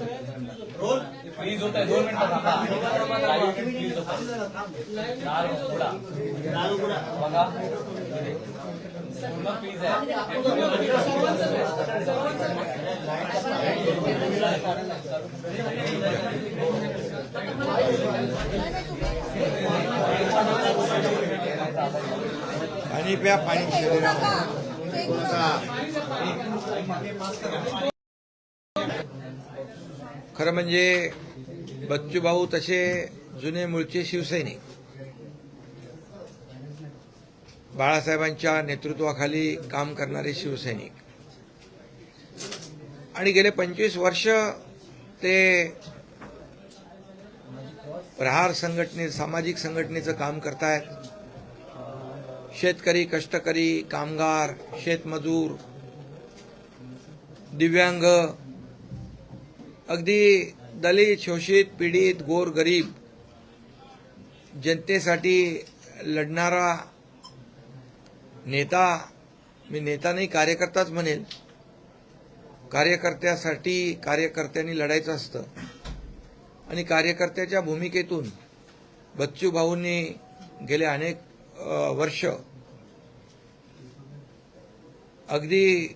Please होता है 2 minute please होता बघा पूर्ण प्लीज पाणी प्या, पाणी खरं म्हणजे बच्चू भाऊ तसे जुने मूळचे शिवसैनिक, बाळासाहेबांच्या नेतृत्वाखाली काम करणारे शिवसैनिक, आणि गेले 25 वर्ष ते प्रहार संघटने सामाजिक संघटनेचं काम करतायत. शेतकरी, कष्टकरी, कामगार, शेतमजूर, दिव्यांग, अगदी दलित, शोषित, पीडित, गोर गरीब जनतेसाठी लढणारा नेता. मी नेता नाही, कार्यकर्ताच म्हणेल. कार्यकर्त्यासाठी कार्यकर्त्यांनी लढायचं असतं आणि कार्यकर्त्याच्या भूमिकेतून बच्चू भाऊंनी गेले अनेक वर्ष अगदी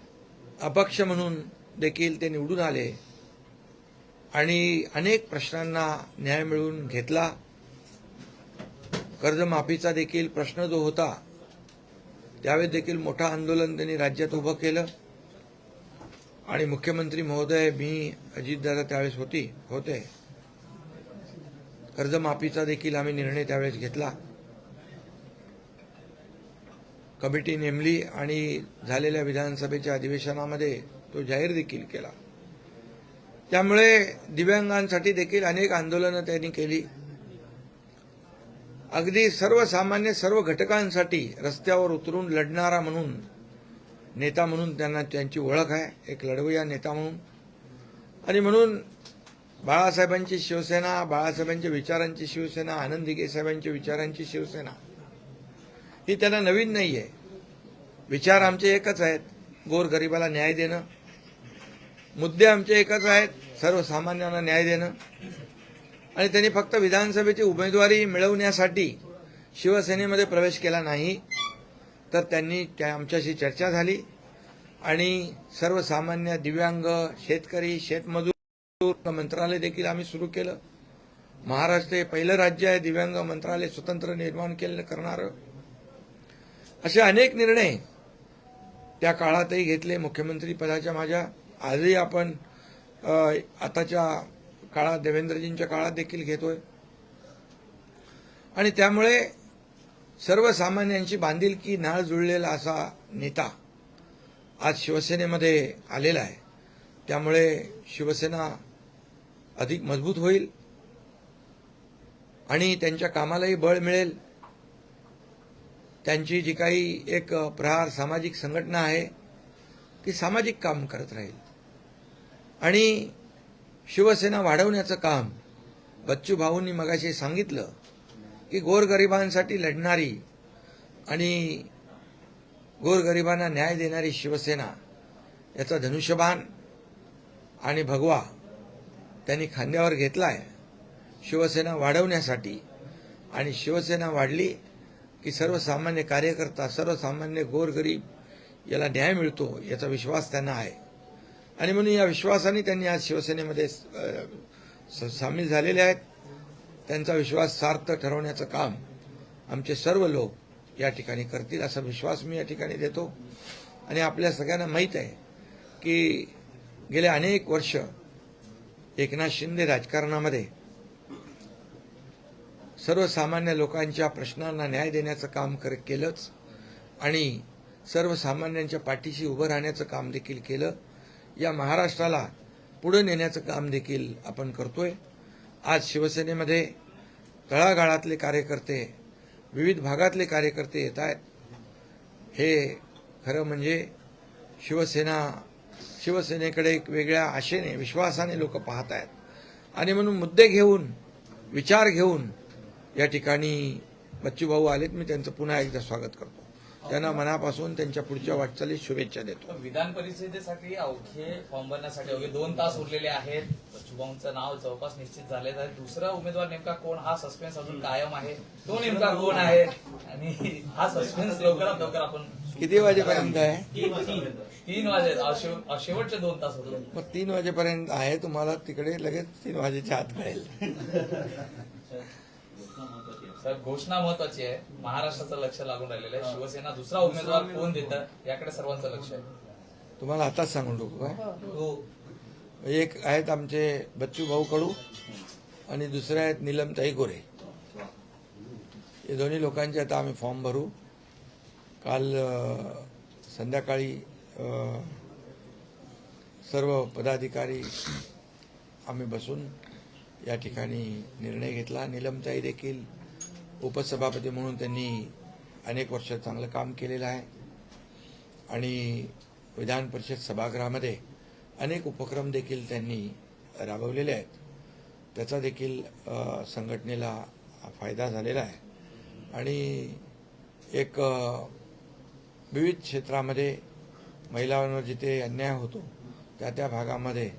अपक्ष म्हणून देखील ते निवडून आले आणि अनेक प्रश्नांना न्याय मिळवून घेतला. कर्जमाफीचा देखील प्रश्न जो होता त्यावेळी देखील मोठं आंदोलन त्यांनी राज्यात उभं केलं आणि मुख्यमंत्री महोदय, मी, अजितदादा त्यावेळेस होते. कर्जमाफीचा देखील आम्ही निर्णय त्यावेळेस घेतला, कमिटी नेमली आणि झालेल्या विधानसभेच्या अधिवेशनामध्ये तो जाहीर देखील केला. त्यामुळे दिव्यांगांसाठी देखील अनेक आंदोलनं त्यांनी केली. अगदी सर्वसामान्य सर्व घटकांसाठी रस्त्यावर उतरून लढणारा म्हणून, नेता म्हणून त्यांना त्यांची ओळख आहे, एक लढवय्या नेता म्हणून. आणि म्हणून बाळासाहेबांची शिवसेना, बाळासाहेबांच्या विचारांची शिवसेना, आनंद दिघे साहेबांच्या विचारांची शिवसेना ही त्यांना नवीन नाही आहे. विचार आमचे एकच आहेत, गोरगरिबाला न्याय देणं. मुद्दे आमचे एकच आहेत, सर्वसामान्यांना न्याय देणं. आणि त्यांनी फक्त विधानसभेची उमेदवारी मिळवण्यासाठी शिवसेनेमध्ये प्रवेश केला नाही, तर त्यांनी आमच्याशी चर्चा झाली आणि सर्वसामान्य, दिव्यांग, शेतकरी, शेतमजूर मंत्रालय देखील आम्ही सुरू केलं. महाराष्ट्र हे पहिलं राज्य आहे दिव्यांग मंत्रालय स्वतंत्र निर्माण करणारं. असे अनेक निर्णय त्या काळातही घेतले. मुख्यमंत्री पदाच्या माझ्या आजही आपण आताच्या काळात, देवेंद्रजींच्या काळात देखील घेतोय. आणि त्यामुळे सर्वसामान्यांची बांधिलकी नाळ जुळलेला असा नेता आज शिवसेनेमध्ये आलेला आहे. त्यामुळे शिवसेना अधिक मजबूत होईल आणि त्यांच्या कामालाही बळ मिळेल. त्यांची जी काही एक प्रहार सामाजिक संघटना आहे ती सामाजिक काम करत राहील आणि शिवसेना वाढवण्याचं काम बच्चू भाऊंनी मगाशी सांगितलं की गोरगरिबांसाठी लढणारी आणि गोरगरिबांना न्याय देणारी शिवसेना याचा धनुष्यबाण आणि भगवा त्यांनी खांद्यावर घेतला आहे शिवसेना वाढवण्यासाठी. आणि शिवसेना वाढली की सर्वसामान्य कार्यकर्ता, सर्वसामान्य गोरगरीब याला न्याय मिळतो याचा विश्वास त्यांना आहे. आणि म्हणून या विश्वासाने त्यांनी आज शिवसेनेमध्ये सामील झालेले आहेत. त्यांचा विश्वास सार्थ ठरवण्याचं काम आमचे सर्व लोक या ठिकाणी करतील असा विश्वास मी या ठिकाणी देतो. आणि आपल्या सगळ्यांना माहीत आहे की गेले अनेक वर्ष एकनाथ शिंदे राजकारणामध्ये सर्वसामान्य लोकांच्या प्रश्नांना न्याय देण्याचं काम केलंच आणि सर्वसामान्यांच्या पाठीशी उभं राहण्याचं काम देखील केलं. या महाराष्ट्राला पुढे नेण्याचं काम देखील आपण करतोय. आज शिवसेनेमध्ये तळागाळातले कार्यकर्ते, विविध भागातले कार्यकर्ते येत आहेत. हे खरं म्हणजे शिवसेनेकडे एक वेगळ्या आशेने, विश्वासाने लोक पाहत आहेत. आणि म्हणून मुद्दे घेऊन, विचार घेऊन या ठिकाणी बच्चू भाऊ आलेत. मी त्यांचं पुन्हा एकदा स्वागत करतो. त्यांना मनापासून त्यांच्या पुढच्या वाटचालीत शुभेच्छा देतो. विधान परिषदेसाठी अवघे फॉर्म भरण्यासाठी अवघे 2 तास उरलेले आहेत. बच्चूभाऊंचं नाव जवळपास निश्चित झालेलं आहे. दुसरा उमेदवार नेमका कोण हा सस्पेन्स अजून कायम आहे. तो नेमका कोण आहे आणि हा सस्पेन्स लवकरात लवकर आपण किती वाजेपर्यंत आहे? 3 वाजे शेवटचे 2 तास होते. मग 3 वाजेपर्यंत आहे. तुम्हाला तिकडे लगेच 3 वाजेच्या आत कळेल. साहेब, घोषणा महत्वाची आहे. महाराष्ट्राचं लक्ष लागून राहिलेलं आहे. शिवसेना दुसरा उमेदवार कोण देतं याकडे सर्वांचं लक्ष आहे. तुम्हाला आताच सांगून टाकू काय? एक आहेत आमचे बच्चू भाऊ कडू आणि दुसरे आहेत नीलमताई गोरे. हे दोन्ही लोकांचे आता आम्ही फॉर्म भरू. काल संध्याकाळी सर्व पदाधिकारी आम्ही बसून या ठिकाणी निर्णय घेतला. नीलमताई देखील उपसभापती म्हणून त्यांनी अनेक वर्ष चांगलं काम केलेलं आहे आणि विधान परिषद सभागृहामध्ये अनेक उपक्रम देखील त्यांनी राबवलेले आहेत. त्याचा देखील संघटनेला फायदा झालेला आहे आणि एक विविध क्षेत्रामध्ये महिलांवर जिथे अन्याय होतो त्या भागामध्ये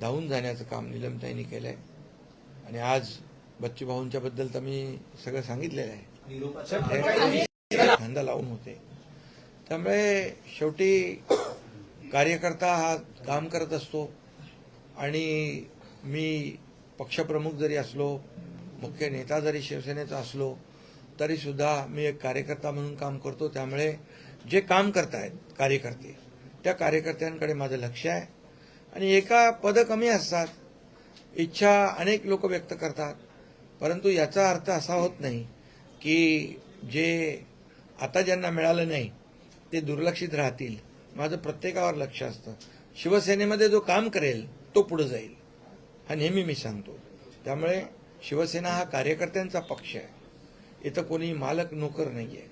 धावून जाण्याचं काम नीलमताईंनी केलं आहे. आणि आज बच्चूभाऊंच्या बद्दल तर मी सगळं सांगितलेलं आहे. खांदा लावून होते. त्यामुळे शेवटी कार्यकर्ता हा काम करत असतो आणि मी पक्षप्रमुख जरी असलो, मुख्य नेता जरी शिवसेनेचा असलो तरी सुद्धा मी एक कार्यकर्ता म्हणून काम करतो. त्यामुळे जे काम करतायत कार्यकर्ते त्या कार्यकर्त्यांकडे माझं लक्ष आहे. आणि एका पद कमी असतात, इच्छा अनेक लोक व्यक्त करतात, परंतु याचा अर्थ असा होत नाही की जे आता ज्यांना मिळालं नाही ते दुर्लक्षित राहतील. माझं प्रत्येकावर लक्ष असतं. शिवसेनेमध्ये जो काम करेल तो पुढे जाईल हा नेहमी मी सांगतो. त्यामुळे शिवसेना हा कार्यकर्त्यांचा पक्ष आहे. इथं कोणी मालक नोकर नाहीये.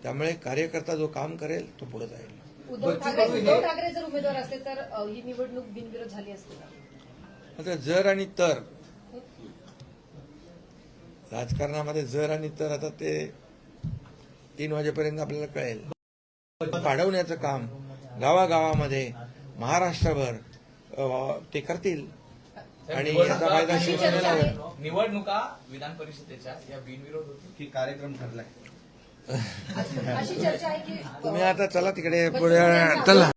त्यामुळे कार्यकर्ता जो काम करेल तो पुढे जाईल. उद्धव ठाकरे जर उमेदवार असते तर ही निवडणूक बिनविरोध झाली असती का? आता जर आणि तर राजकारणामध्ये जर आणि तर आता ते 3 वाजेपर्यंत आपल्याला कळेल. वाढवण्याचं काम गावागावामध्ये महाराष्ट्रभर ते करतील आणि याचा फायदा शिवसेनेला होईल. निवडणुका विधान परिषदेच्या या बिनविरोध होतील की कार्यक्रम ठरलाय. अशी चर्चा आहे की तुम्ही आता चला तिकडे पुढे चला.